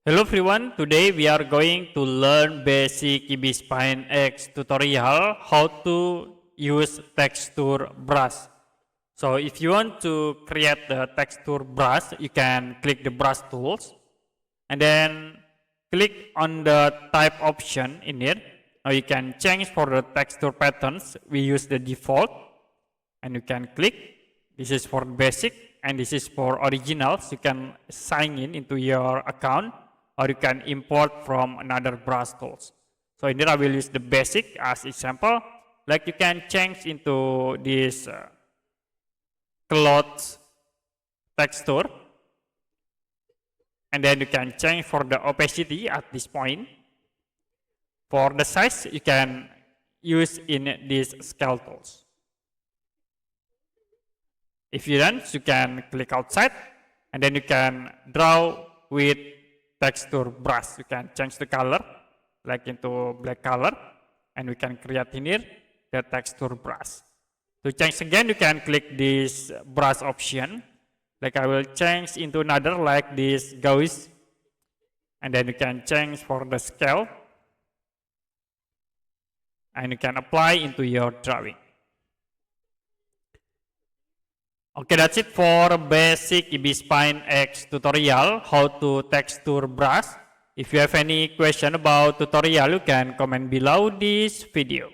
Hello everyone, today we are going to learn basic Ibis Paint X tutorial how to use texture brush. So if you want to create the texture brush, you can click the brush tools and then click on the type option in here. Now you can change for the texture patterns. We use the default and you can click. This is for basic and this is for originals. You can sign in into your account or you can import from another brush tools. So in here I will use the basic as example. Like you can change into this cloth texture and then you can change for the opacity at this point. For the size you can use in these scale tools. If you don't, you can click outside and then you can draw with texture brush. You can change the color like into black color and we can create in here the texture brush. To change again, you can click this brush option. Like I will change into another like this gauze and then you can change for the scale and you can apply into your drawing. Okay, that's it for basic Ibis Paint X tutorial, how to texture brush. If you have any question about tutorial, you can comment below this video.